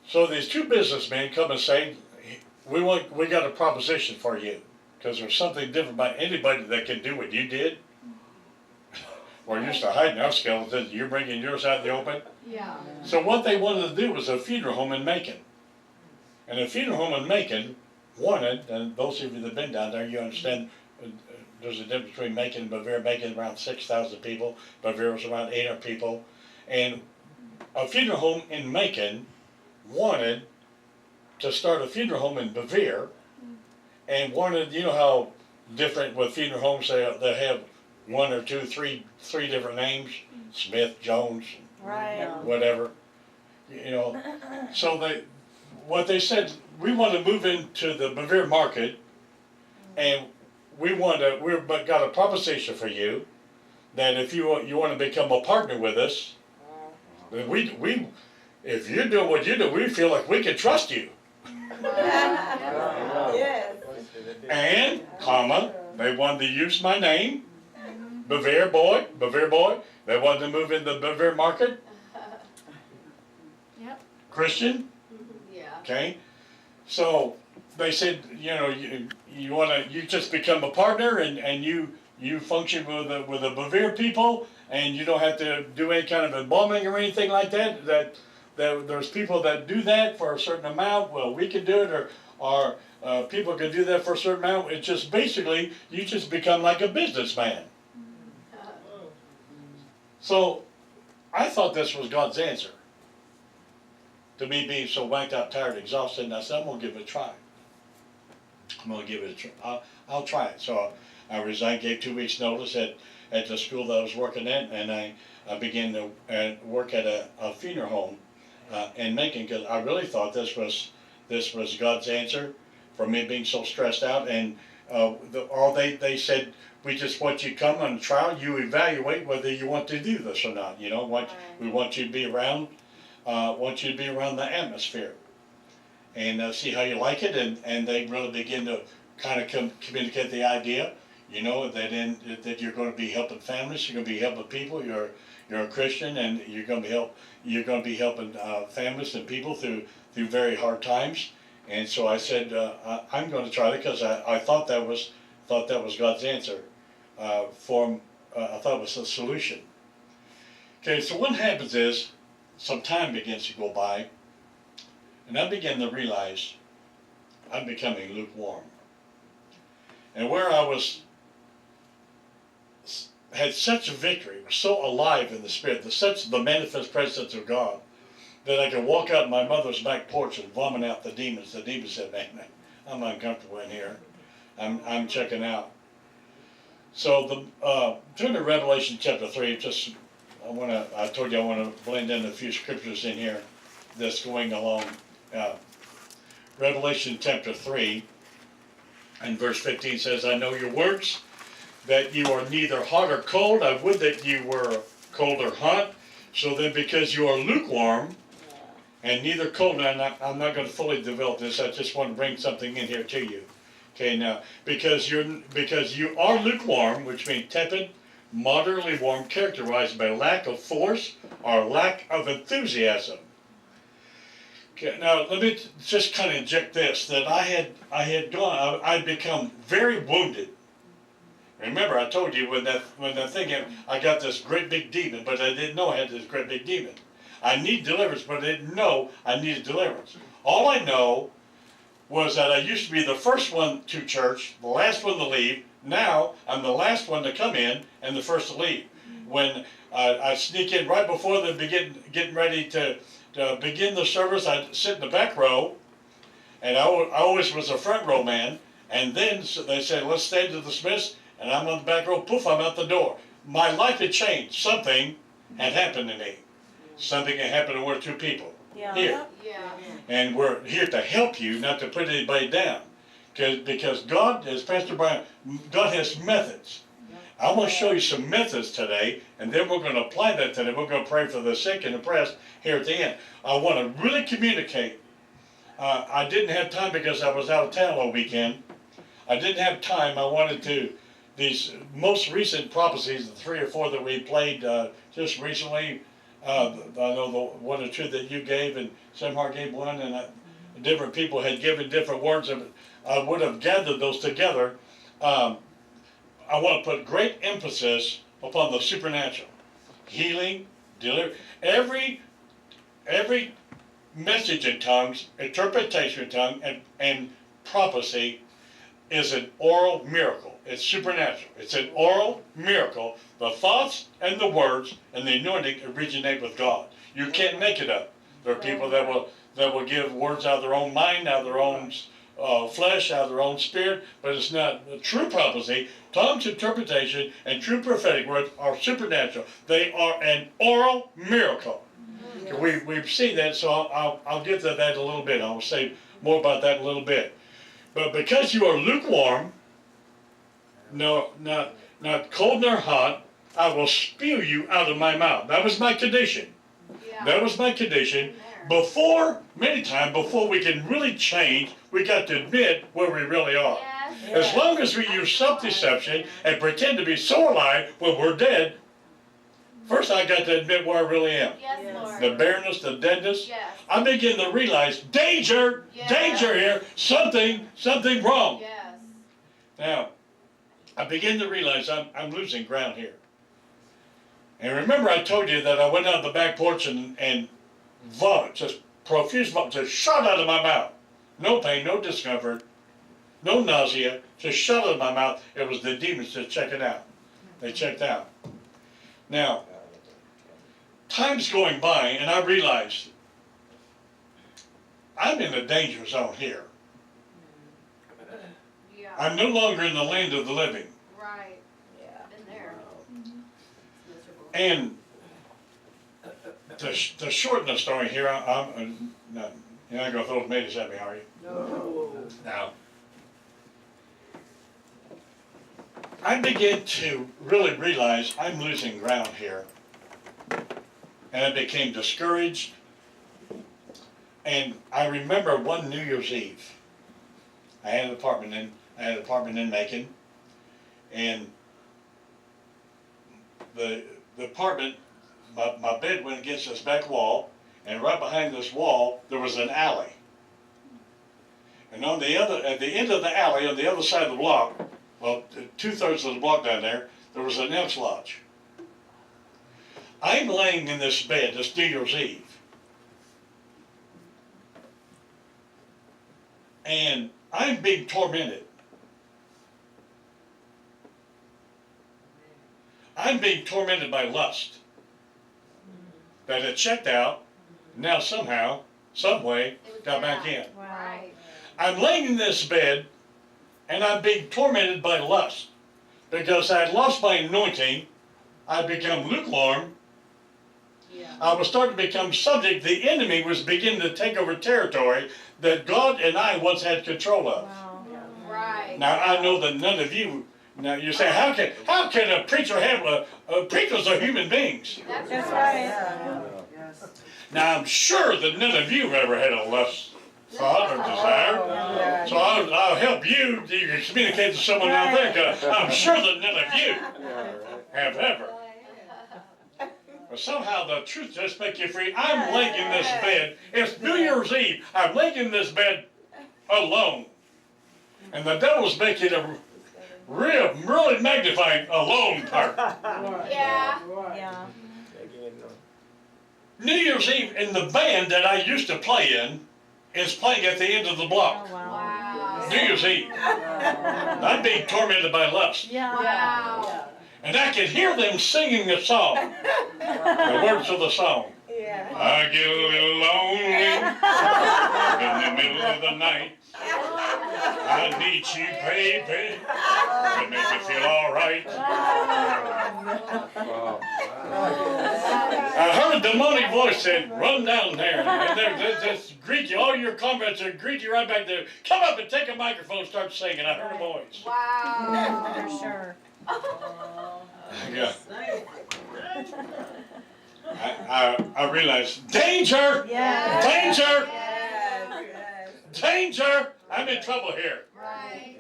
So these two businessmen come and say, we got a proposition for you, because there's something different about anybody that can do what you did. We're used to hiding our skeletons. You're bringing yours out in the open. Yeah. So what they wanted to do was a funeral home in Macon. And a funeral home in Macon wanted, and those of you that have been down there, you understand there's a difference between Macon and Bevere. Macon around 6,000 people. Bevere was around 800 people. And a funeral home in Macon wanted to start a funeral home in Bevere, and wanted, you know how different with funeral homes, they have one or two, three different names, Smith, Jones, Right. whatever, you know. So what they said, we want to move into the Bevere market, and we've got a proposition for you that if you want to become a partner with us, then if you're doing what you do, we feel like we can trust you. Yes. And, they wanted to use my name, Bevere boy. They wanted to move in the Bevere market. Yep. Christian, Yeah. okay. So they said, you just become a partner, and you function with the Bevere people, and you don't have to do any kind of embalming or anything like that. That there's people that do that for a certain amount. Well, we can do it, or people can do that for a certain amount. It's just basically, you just become like a businessman. So I thought this was God's answer to me being so whacked out, tired, exhausted, and I said, I'm going to give it a try. I'm going to give it a try. I'll try it. So I resigned, gave 2 weeks notice at the school that I was working at, and I began to work at a funeral home in Macon, because I really thought this was God's answer for me being so stressed out. And they said, we just want you to come on a trial, you evaluate whether you want to do this or not. We want you to be around, the atmosphere, and see how you like it. And they really begin to kind of communicate the idea, that you're going to be helping families, you're going to be helping people, you're a Christian, and you're going to be helping families and people through very hard times. And so I said, I'm going to try it, because I thought that was God's answer. I thought it was a solution. Okay, so what happens is, some time begins to go by, and I begin to realize I'm becoming lukewarm. And where I had such a victory, was so alive in the Spirit, such the manifest presence of God, that I could walk out my mother's back porch and vomit out the demons. The demons said, man, I'm uncomfortable in here. I'm checking out. So turn to Revelation chapter 3. I told you I want to blend in a few scriptures in here that's going along. Revelation chapter 3 and verse 15 says, I know your works, that you are neither hot or cold. I would that you were cold or hot. So then, because you are lukewarm and neither cold, and I'm not going to fully develop this, I just want to bring something in here to you. Okay, now, because you are lukewarm, which means tepid, moderately warm, characterized by lack of force or lack of enthusiasm. Okay, now let me just kind of inject this, that I'd become very wounded. Remember, I told you when that thing happened, I got this great big demon, but I didn't know I had this great big demon. I need deliverance, but I didn't know I needed deliverance. All I know was that I used to be the first one to church, the last one to leave. Now I'm the last one to come in and the first to leave. When I sneak in right before they getting ready to begin the service, I'd sit in the back row, and I always was a front row man. And then they said, let's stand to dismiss, and I'm on the back row, poof, I'm out the door. My life had changed. Something had happened to me. Something had happened to one or two people here. Yeah. And we're here to help you, not to put anybody down. Because God, as Pastor Brian, God has methods. I want to show you some methods today, and then we're going to apply that today. We're going to pray for the sick and oppressed here at the end. I want to really communicate. I didn't have time because I was out of town all weekend. I didn't have time. I wanted to, these most recent prophecies, the 3 or 4 that we played just recently, I know the 1 or 2 that you gave, and Simhar gave one, and different people had given different words. I would have gathered those together. I want to put great emphasis upon the supernatural, healing, deliverance. Every message in tongues, interpretation in tongue, and prophecy is an oral miracle. It's supernatural. It's an oral miracle. The thoughts and the words and the anointing originate with God. You can't make it up. There are people that will give words out of their own mind, out of their own flesh, out of their own spirit, but it's not a true prophecy. Tongues, interpretation, and true prophetic words are supernatural. They are an oral miracle. Yes. We've seen that, so I'll get to that a little bit. I'll say more about that in a little bit. But because you are lukewarm, no, not cold nor hot, I will spew you out of my mouth. That was my condition. Yeah. That was my condition. Many times before we can really change, we got to admit where we really are. Yes. As long as we use self-deception and pretend to be so alive when we're dead, first I got to admit where I really am. Yes, Lord. The bareness, the deadness. Yes. I begin to realize, danger, danger here, something wrong. Yes. Now, I begin to realize I'm losing ground here. And remember I told you that I went out the back porch and vomit, just profuse vomit, just shot out of my mouth. No pain, no discomfort, no nausea, just shot out of my mouth. It was the demons just checking out. They checked out. Now, time's going by and I realized I'm in a danger zone here. Yeah. I'm no longer in the land of the living. Right. Yeah. Been there. And to shorten the story here, you're not going to throw tomatoes at me, are you? No. Now, I begin to really realize I'm losing ground here. And I became discouraged. And I remember one New Year's Eve, I had an apartment in Macon, and the apartment, my bed went against this back wall, and right behind this wall there was an alley. And at the end of the alley, on the other side of the block, well, 2/3 of the block down there was an elks lodge. I'm laying in this bed, this New Year's Eve, and I'm being tormented. I'm being tormented by lust that had checked out, now somehow, some way, got back in. Right. I'm laying in this bed and I'm being tormented by lust because I had lost my anointing. I'd become lukewarm. Yeah. I was starting to become subject. The enemy was beginning to take over territory that God and I once had control of. Wow. Right. Now I know that none of you. Now you say, how can a preacher have preachers are human beings? That's right. Now I'm sure that none of you have ever had a lust thought or desire. So I'll help you. You can communicate to someone out there. 'Cause I'm sure that none of you have ever. But somehow the truth just makes you free. I'm laying in this bed. It's New Year's Eve. I'm laying in this bed alone. And the devil's making a really magnifying alone part. Yeah. Yeah. New Year's Eve in the band that I used to play in is playing at the end of the block. Oh, wow. Wow. New Year's Eve. I'm being tormented by lust. Yeah. Wow. And I can hear them singing the song. The words of the song. Yeah. I get a little lonely in the middle of the night. I need you, baby, to make me feel alright. I heard a demonic voice said, run down there. And they're just greet you. All your comrades are greet you right back there. Come up and take a microphone and start singing. I heard a voice. Wow. For sure. Yeah. I realized, danger! Yeah. Danger! Yes. Danger! I'm in trouble here. Right.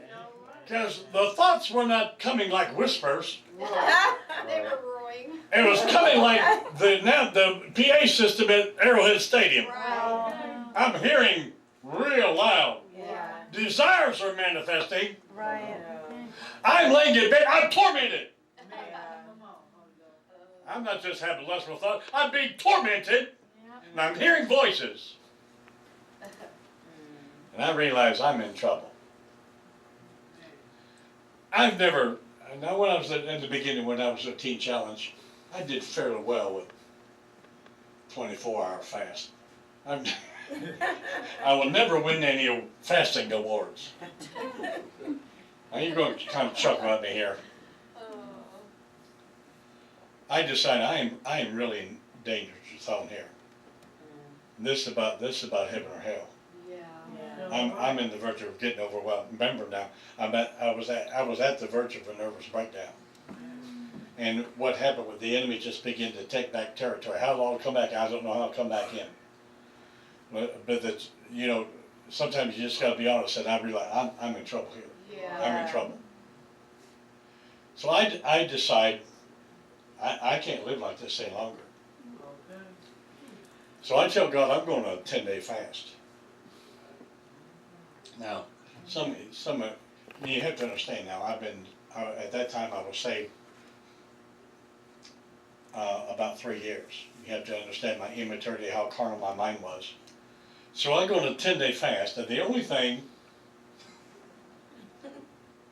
Because the thoughts were not coming like whispers. They were roaring. It was coming like the PA system at Arrowhead Stadium. Right. I'm hearing real loud. Yeah. Desires are manifesting. Right. I'm laying in bed. I'm tormented. I'm not just having lustful thoughts. I'm being tormented. And I'm hearing voices. And I realize I'm in trouble. I've never, now when I was in the beginning, when I was at Teen Challenge, I did fairly well with 24-hour fast. I will never win any fasting awards. Now you're going to kind of chuckle at me here. I decided I am really in danger zone here. This is about heaven or hell. Yeah. I'm in the verge of getting overwhelmed. Remember now, I was at the verge of a nervous breakdown. And what happened with the enemy just began to take back territory. How long it'll come back, I don't know how it'll come back in. But that's, you know, sometimes you just gotta be honest, and I realize I'm in trouble here. Yeah. I'm in trouble. So I decide I can't live like this any longer. So I tell God I'm going on a 10-day fast. Now, you have to understand now, at that time I was saved about 3 years. You have to understand my immaturity, how carnal my mind was. So I go on a 10-day fast, and the only thing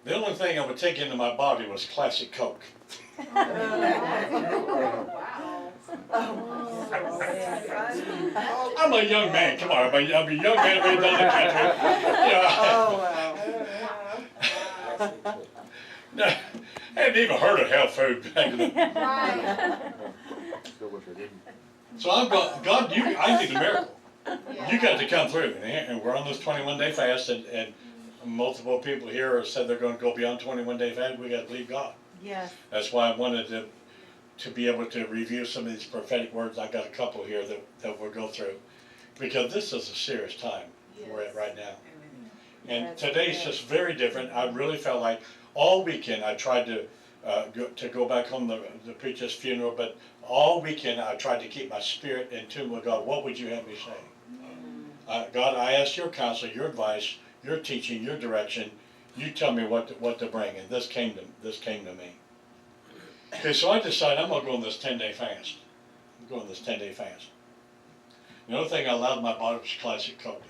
I would take into my body was classic Coke. Wow. I'm a young man, come on, I'm a young man from the country. No, I hadn't even heard of health food back then. Right. So I'm going, God, I need a miracle. Yeah. You got to come through, and we're on this 21-day fast, and multiple people here have said they're going to go beyond 21-day fast. We got to believe God. Yes. That's why I wanted to be able to review some of these prophetic words. I got a couple here that we'll go through, because this is a serious time we're at right now. And today's just very different. I really felt like all weekend I tried to go back home to preach this funeral, but all weekend I tried to keep my spirit in tune with God. What would you have me say? God, I ask your counsel, your advice, your teaching, your direction. You tell me what to bring, and this came to me. Okay, so I decided I'm gonna go on this 10-day fast. I'm going on this 10-day fast. The only thing I allowed my body was classic Coke.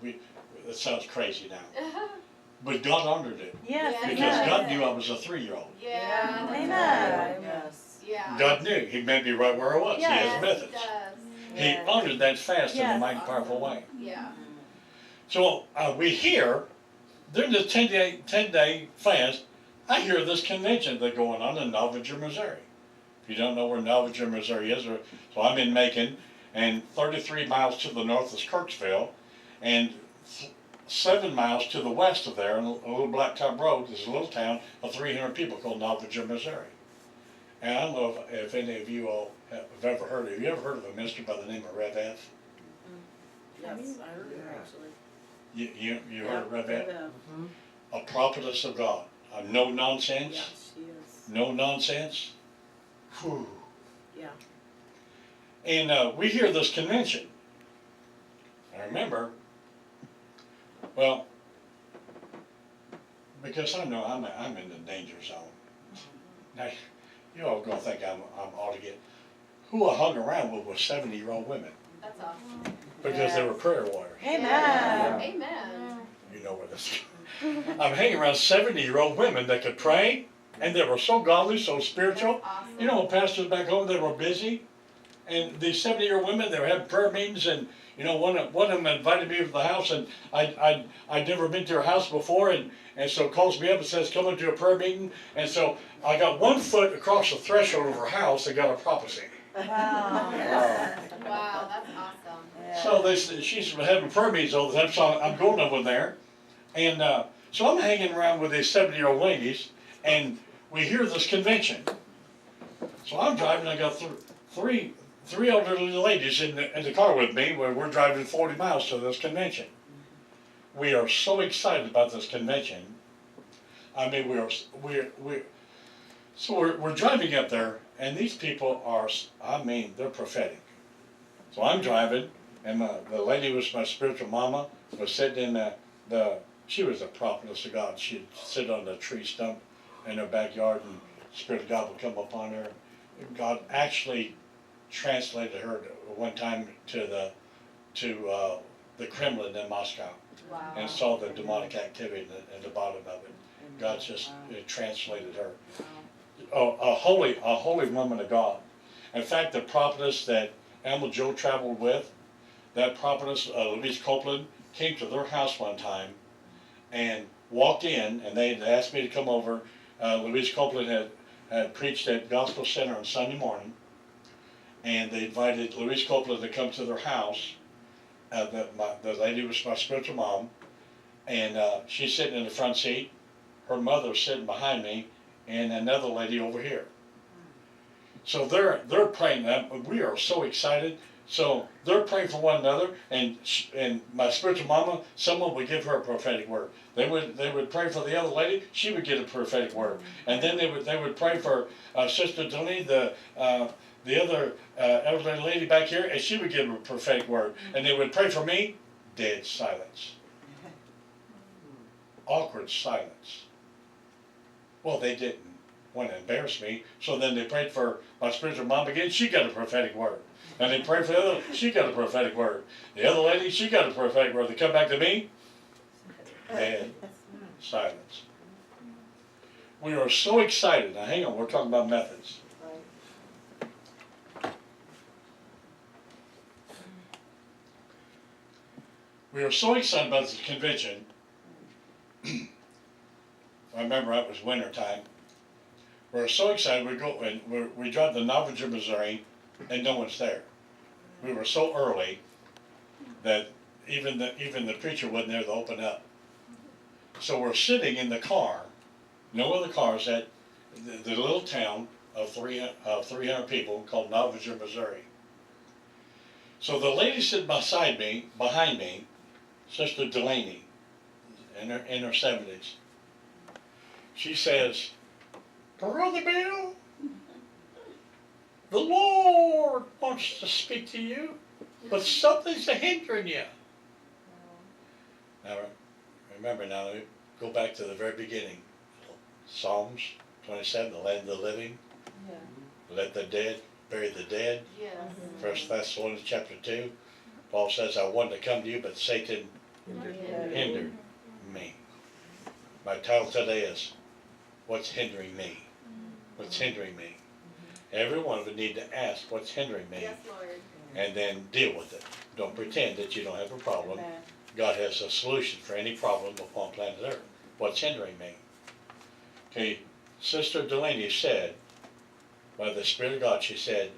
That sounds crazy now, but God honored it Yes. because Amen. God knew I was a 3-year-old. Yeah. Amen. Yes. Yeah. God knew. He met me right where I was. Yes. He has methods. Does. He honored that fast in a Yes. mighty powerful way. Yeah. So we hear during this 10-day fast, I hear this convention that's going on in Novinger, Missouri. If you don't know where Novinger, Missouri is, so I'm in Macon, and 33 miles to the north is Kirksville, and 7 miles to the west of there, on a little blacktop road, there's a little town of 300 people called Novinger, Missouri. And I don't know if any of you all have ever heard of it. Have you ever heard of a minister by the name of Rev F? Yes, I heard it actually. You heard of Rev F? Yeah. A prophetess of God. No nonsense. Yes, she is. No nonsense. Whew. Yeah. And we hear this convention. I remember, well, because I know I'm in the danger zone. Now, you all gonna think I'm ought to get, who I hung around with was 70-year-old women That's awesome. because they were prayer warriors. Yeah. Amen. You know where this I'm hanging around 70-year-old women that could pray, and they were so godly, so spiritual. Awesome. You know, pastors back home, they were busy. And these 70-year-old women, they were having prayer meetings, and you know, one of them invited me to the house, and I'd never been to her house before, and so calls me up and says, come into a prayer meeting. And so I got 1 foot across the threshold of her house and got a prophecy. Wow, that's awesome. So she's having prayer meetings all the time, so I'm going over there. And so I'm hanging around with these 70-year-old ladies, and we hear this convention. So I'm driving, I got three elderly ladies in the car with me, where we're driving 40 miles to this convention. We are so excited about this convention. I mean, we're driving up there, and these people are, I mean, they're prophetic. So I'm driving, and the lady was my spiritual mama, was sitting in she was a prophetess of God. She'd sit on the tree stump in her backyard, and the Spirit of God would come upon her. God actually translated her one time to the Kremlin in Moscow. Wow. And saw the demonic activity at the bottom of it. God just translated her. A holy woman of God. In fact, the prophetess that Elmo Joe traveled with, that prophetess, Louise Copeland, came to their house one time and walked in, and they had asked me to come over. Louise Copeland had preached at Gospel Center on Sunday morning, and they invited Louise Copeland to come to their house. The lady was my spiritual mom, and she's sitting in the front seat. Her mother's sitting behind me, and another lady over here. So they're praying. We are so excited. So they're praying for one another, and my spiritual mama, someone would give her a prophetic word. They would pray for the other lady. She would get a prophetic word, and then they would pray for Sister Delaney, the other elderly lady back here, and she would give a prophetic word. And they would pray for me. Dead silence. Awkward silence. Well, they didn't want to embarrass me, so then they prayed for my spiritual mom again. She got a prophetic word. And they prayed for the other. She got a prophetic word. The other lady, she got a prophetic word. They come back to me. Dead silence. We are so excited. Now, hang on. We're talking about methods. We were so excited about this convention. I remember it was winter time. We were so excited. We drive to Novinger, Missouri, and no one's there. We were so early that even the preacher wasn't there to open up. So we're sitting in the car, no other cars, at the little town of 300 people called Novinger, Missouri. So the lady sitting behind me, Sister Delaney, in her 70s. She says, "Brother Bill, the Lord wants to speak to you, but something's hindering you." Now, remember now, go back to the very beginning. Psalms 27, the land of the living. Yeah. Let the dead bury the dead. Yes. 1 Thessalonians chapter 2. Paul says, I wanted to come to you, but Satan hindered me. My title today is, What's Hindering Me? What's hindering me? Every one of us need to ask, what's hindering me? Yes, Lord. And then deal with it. Don't pretend that you don't have a problem. God has a solution for any problem upon planet Earth. What's hindering me? Okay, Sister Delaney said, by the Spirit of God, she said,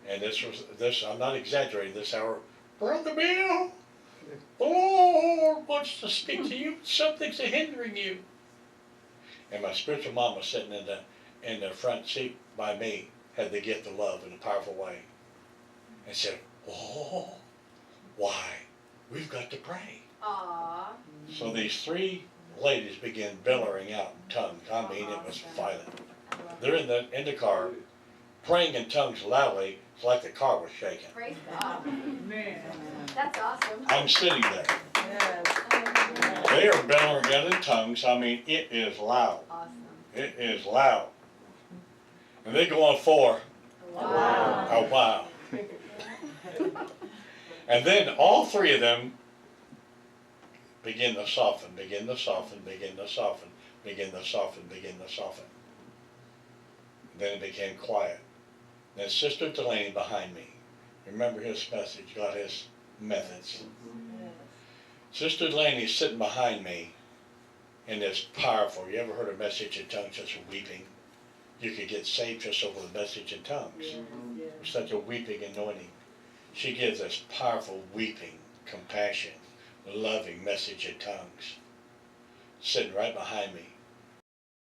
and this I'm not exaggerating this hour, Brother Bill, the Lord wants to speak to you. Something's hindering you. And my spiritual mom was sitting in the front seat by me, had the gift of love in a powerful way, and said, "Oh, why? We've got to pray." Aww. So these three ladies began bellowing out in tongues. I mean, it was violent. They're in the car, praying in tongues loudly, It's like the car was shaking. Praise God. That's awesome. I'm sitting there. Yes. They are bellowing together in tongues. I mean, it is loud. Awesome. It is loud. And they go on for Wow. a while. And then all three of them begin to soften, begin to soften, begin to soften, begin to soften, begin to soften. Then it became quiet. Then Sister Delaney behind me. Remember his message, got his methods. Sister Delaney's sitting behind me, and it's powerful. You ever heard a message in tongues just weeping? You could get saved just over the message in tongues. It's such a weeping anointing. She gives us powerful weeping, compassion, loving message in tongues. Sitting right behind me.